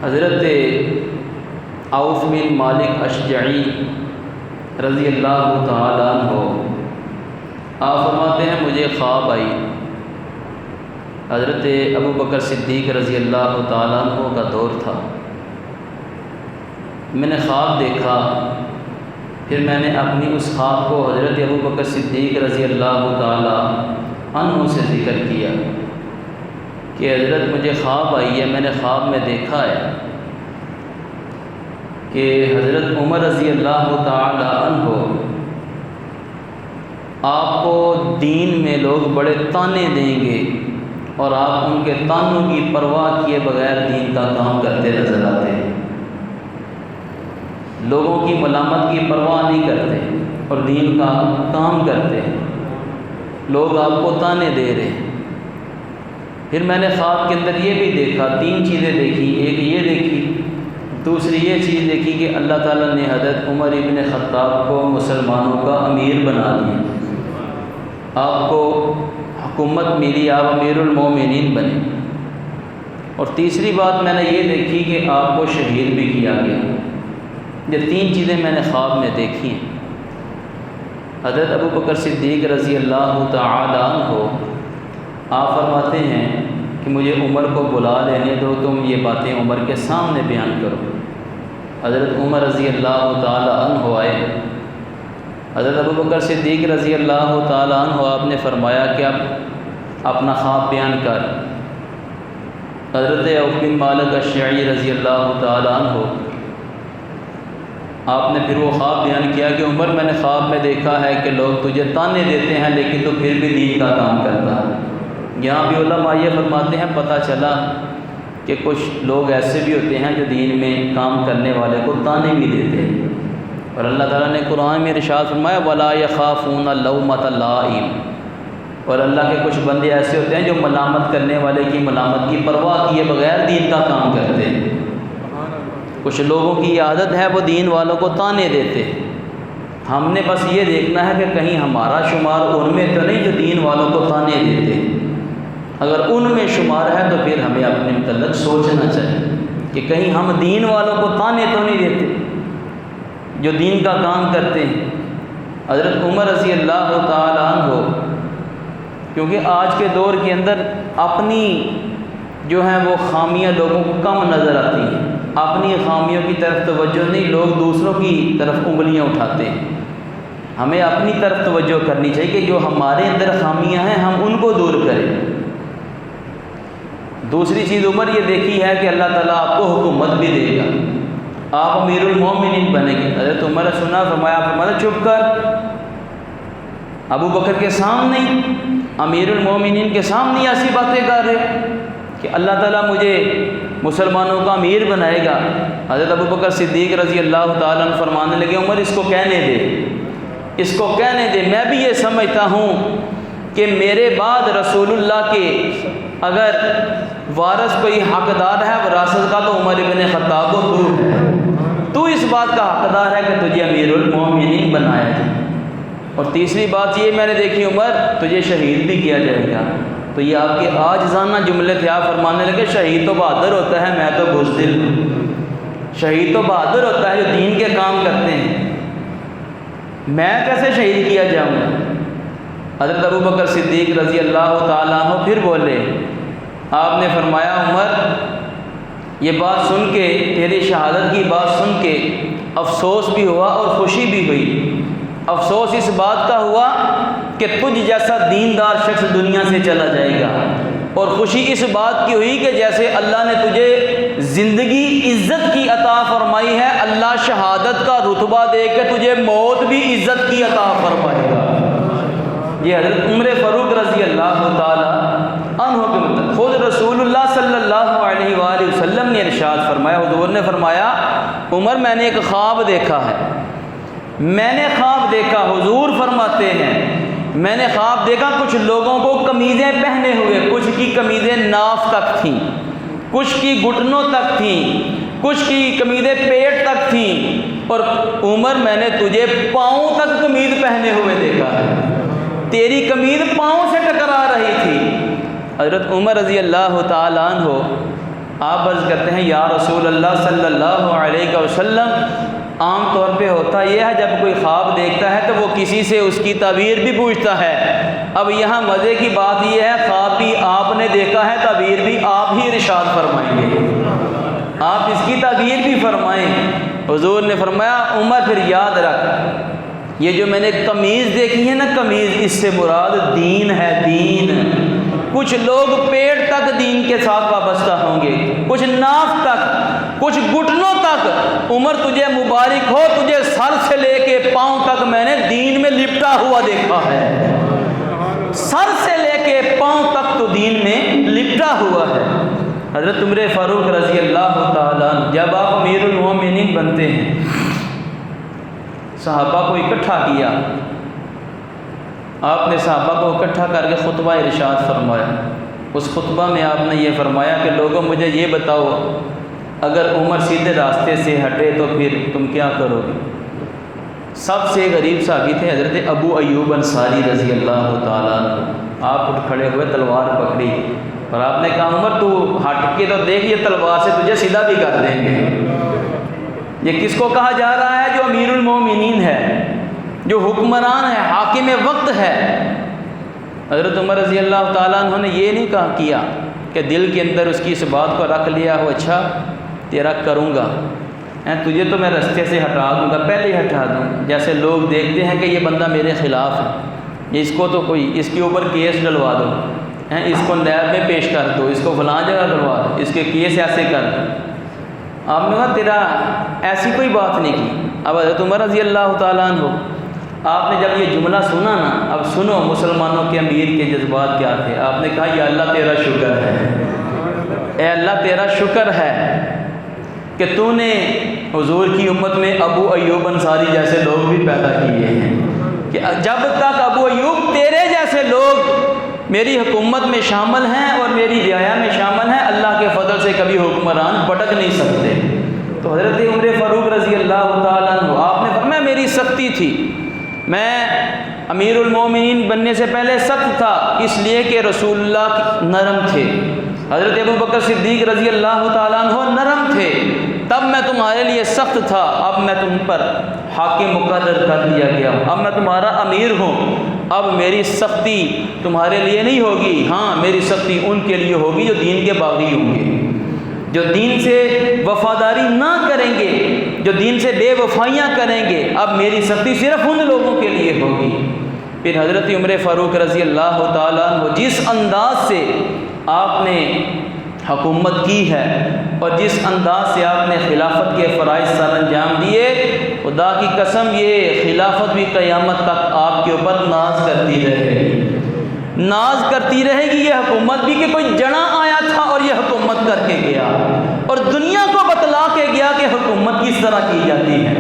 حضرت owff بن مالک ashjai رضی اللہ تعالیٰ عنہ آپ فرماتے ہیں مجھے خواب آئی. حضرت ابو بکر صدیق رضی اللہ تعالیٰ عنہ کا دور تھا. میں نے خواب دیکھا، پھر میں نے اپنی اس خواب کو حضرت ابو بکر صدیق رضی اللہ تعالیٰ عنہ سے ذکر کیا کہ حضرت مجھے خواب آئی ہے، میں نے خواب میں دیکھا ہے کہ حضرت عمر رضی اللہ تعالیٰ عنہ آپ کو دین میں لوگ بڑے تانے دیں گے اور آپ ان کے تانوں کی پرواہ کیے بغیر دین کا کام کرتے نظر آتے ہیں. لوگوں کی ملامت کی پرواہ نہیں کرتے اور دین کا کام کرتے ہیں. لوگ آپ کو تانے دے رہے ہیں. پھر میں نے خواب کے اندر یہ بھی دیکھا، 3 چیزیں دیکھی. ایک یہ دیکھی، دوسری یہ چیز دیکھی کہ اللہ تعالیٰ نے حضرت عمر ابن خطاب کو مسلمانوں کا امیر بنا دیا، آپ کو حکومت ملی، آپ امیر المومنین بنے. اور تیسری بات میں نے یہ دیکھی کہ آپ کو شہید بھی کیا گیا. یہ 3 چیزیں میں نے خواب میں دیکھی ہیں. حضرت ابو بکر صدیق رضی اللہ تعالیٰ عنہ آپ فرماتے ہیں کہ مجھے عمر کو بلا لینے دو، تم یہ باتیں عمر کے سامنے بیان کرو. حضرت عمر رضی اللہ تعالیٰ عنہ آئے. حضرت ابو بکر صدیق رضی اللہ تعالیٰ عنہ آپ نے فرمایا کہ اب اپنا خواب بیان کر. حضرت owff بن مالک ashjai رضی اللہ تعالیٰ عنہ آپ نے پھر وہ خواب بیان کیا کہ عمر میں نے خواب میں دیکھا ہے کہ لوگ تجھے تانے دیتے ہیں لیکن تو پھر بھی دین کا کام کرتا ہے. یہاں بھی علماء یہ فرماتے ہیں پتہ چلا کہ کچھ لوگ ایسے بھی ہوتے ہیں جو دین میں کام کرنے والے کو تانے بھی دیتے ہیں. اور اللہ تعالیٰ نے قرآن میں ارشاد فرمایا وَلَا يَخَافُونَ لَوْمَةَ لَائِمٍ. اور اللہ کے کچھ بندے ایسے ہوتے ہیں جو ملامت کرنے والے کی ملامت کی پرواہ کیے بغیر دین کا کام کرتے ہیں. کچھ لوگوں کی عادت ہے وہ دین والوں کو تانے دیتے. ہم نے بس یہ دیکھنا ہے کہ کہیں ہمارا شمار ان میں تو نہیں جو دین والوں کو تانے دیتے. اگر ان میں شمار ہے تو پھر ہمیں اپنے متعلق سوچنا چاہیے کہ کہیں ہم دین والوں کو تانے تو نہیں دیتے جو دین کا کام کرتے ہیں. حضرت عمر رضی اللہ تعالیٰ عنہ کیونکہ آج کے دور کے اندر اپنی جو ہیں وہ خامیاں لوگوں کو کم نظر آتی ہیں. اپنی خامیوں کی طرف توجہ نہیں، لوگ دوسروں کی طرف انگلیاں اٹھاتے ہیں. ہمیں اپنی طرف توجہ کرنی چاہیے کہ جو ہمارے اندر خامیاں ہیں ہم ان کو دور کریں. دوسری چیز عمر یہ دیکھی ہے کہ اللہ تعالیٰ آپ کو حکومت بھی دے گا، آپ امیر المومنین بنیں گے. حضرت عمر نے سنا، فرمایا چپ کر. ابو بکر کے سامنے امیر المومنین کے سامنے ایسی باتیں کر رہے کہ اللہ تعالیٰ مجھے مسلمانوں کا امیر بنائے گا. حضرت ابو بکر صدیق رضی اللہ تعالیٰ عنہ فرمانے لگے عمر اس کو کہنے دے، اس کو کہنے دے. میں بھی یہ سمجھتا ہوں کہ میرے بعد رسول اللہ کے اگر وارث کوئی حقدار ہے وراثت کا تو عمر ابن خطاب کو تو ہے. تو اس بات کا حقدار ہے کہ تجھے امیر المومنین بنایا جائے. اور تیسری بات یہ میں نے دیکھی عمر تجھے شہید بھی کیا جائے گا. تو یہ آپ کے عاجزانہ جملے تھے. آپ فرمانے لگے شہید تو بہادر ہوتا ہے، میں تو بزدل ہوں. شہید تو بہادر ہوتا ہے جو دین کے کام کرتے ہیں، میں کیسے شہید کیا جاؤں. حضرت ابو بکر صدیق رضی اللہ تعالیٰ عنہ پھر بولے. آپ نے فرمایا عمر یہ بات سن کے، تیری شہادت کی بات سن کے افسوس بھی ہوا اور خوشی بھی ہوئی. افسوس اس بات کا ہوا کہ تجھ جیسا دیندار شخص دنیا سے چلا جائے گا، اور خوشی اس بات کی ہوئی کہ جیسے اللہ نے تجھے زندگی عزت کی عطا فرمائی ہے، اللہ شہادت کا رتبہ دے کے تجھے موت بھی عزت کی عطا فرمائے گا. یہ حضرت عمر فاروق رضی اللہ تعالی عنہ کے مطلب خود رسول اللہ صلی اللہ علیہ وآلہ وسلم نے ارشاد فرمایا، حضور نے فرمایا عمر میں نے ایک خواب دیکھا ہے. میں نے خواب دیکھا، حضور فرماتے ہیں میں نے خواب دیکھا کچھ لوگوں کو قمیضیں پہنے ہوئے، کچھ کی قمیضیں ناف تک تھیں، کچھ کی گھٹنوں تک تھیں، کچھ کی قمیضیں پیٹ تک تھیں، اور عمر میں نے تجھے پاؤں تک قمیض پہنے ہوئے دیکھا ہے. تیری قمیض پاؤں سے ٹکرا رہی تھی. حضرت عمر رضی اللہ تعالیٰ عنہ آپ عرض کرتے ہیں یا رسول اللہ صلی اللہ علیہ وسلم، عام طور پہ ہوتا یہ ہے جب کوئی خواب دیکھتا ہے تو وہ کسی سے اس کی تعبیر بھی پوچھتا ہے۔ اب یہاں مزے کی بات یہ ہے، خواب بھی آپ نے دیکھا ہے، تعبیر بھی آپ ہی ارشاد فرمائیں گے، آپ اس کی تعبیر بھی فرمائیں۔ حضور نے فرمایا عمر پھر یاد رکھ، یہ جو میں نے قمیض دیکھی ہے نا، قمیض، اس سے مراد دین ہے، دین۔ کچھ لوگ پیٹ تک دین کے ساتھ وابستہ ہوں گے، کچھ ناف تک، کچھ گھٹنوں تک۔ عمر تجھے مبارک ہو، تجھے سر سے لے کے پاؤں تک میں نے دین میں لپٹا ہوا دیکھا ہے، سر سے لے کے پاؤں تک تو دین میں لپٹا ہوا ہے۔ حضرت عمر فاروق رضی اللہ تعالیٰ عنہ جب آپ امیر المومنین بنتے ہیں، صحابہ کو اکٹھا کیا، آپ نے صحابہ کو اکٹھا کر کے خطبہ ارشاد فرمایا۔ اس خطبہ میں آپ نے یہ فرمایا کہ لوگوں مجھے یہ بتاؤ، اگر عمر سیدھے راستے سے ہٹے تو پھر تم کیا کرو گے؟ سب سے غریب صحابی تھے حضرت ابو ایوب انصاری رضی اللہ تعالیٰ عنہ۔ آپ اٹھ کھڑے ہوئے، تلوار پکڑی اور آپ نے کہا عمر تو ہٹ کے تو دیکھ، یہ تلوار سے تجھے سیدھا بھی کر دیں گے۔ یہ کس کو کہا جا رہا ہے؟ جو امیر المومنین ہے، جو حکمران ہے، حاکم وقت ہے۔ حضرت عمر رضی اللہ تعالیٰ عنہ نے یہ نہیں کہا کیا کہ دل کے اندر اس کی اس بات کو رکھ لیا ہو، اچھا تیرا کروں گا، تجھے تو میں رستے سے ہٹا دوں گا، پہلے ہی ہٹا دوں۔ جیسے لوگ دیکھتے ہیں کہ یہ بندہ میرے خلاف ہے، اس کو تو کوئی اس کے اوپر کیس ڈلوا دو، اس کو نیب میں پیش کر دو، اس کو فلاں جگہ ڈلوا دو، اس کے کیس ایسے کر دو۔ آپ نے کہا تیرا ایسی کوئی بات نہیں کی۔ اب حضرت عمر رضی اللہ تعالیٰ عنہ، آپ نے جب یہ جملہ سنا نا، اب سنو مسلمانوں کے امیر کے جذبات کیا تھے۔ آپ نے کہا یا اللہ تیرا شکر ہے، اے اللہ تیرا شکر ہے کہ تو نے حضور کی امت میں ابو ایوب انصاری جیسے لوگ بھی پیدا کیے ہیں، کہ جب تک ابو ایوب تیرے جیسے لوگ میری حکومت میں شامل ہیں اور میری رعایا میں شامل ہیں، اللہ کے فضل سے کبھی حکمران بھٹک نہیں سکتے۔ تو حضرت عمر فاروق رضی اللہ تعالیٰ عنہ، آپ نے فرمایا میری سختی تھی، میں امیر المومنین بننے سے پہلے سخت تھا، اس لیے کہ رسول اللہ نرم تھے، حضرت ابو بکر صدیق رضی اللہ تعالیٰ عنہ نرم تھے، تب میں تمہارے لیے سخت تھا، اب میں تم پر حاکم مقرر کر دیا گیا ہوں، اب میں تمہارا امیر ہوں، اب میری سختی تمہارے لیے نہیں ہوگی، ہاں میری سختی ان کے لیے ہوگی جو دین کے باغی ہوں گے، جو دین سے وفاداری نہ کریں گے، جو دین سے بے وفائیاں کریں گے، اب میری سختی صرف ان لوگوں کے لیے ہوگی۔ پھر حضرت عمر فاروق رضی اللہ تعالیٰ عنہ جس انداز سے آپ نے حکومت کی ہے اور جس انداز سے آپ نے خلافت کے فرائض سر انجام دیے، خدا کی قسم یہ خلافت بھی قیامت تک آپ کے اوپر ناز کرتی رہے گی، ناز کرتی رہے گی یہ حکومت بھی، کہ کوئی جنا آیا تھا اور یہ حکومت کر کے گیا اور دنیا کو بتلا کے گیا کہ حکومت کس طرح کی جاتی ہے۔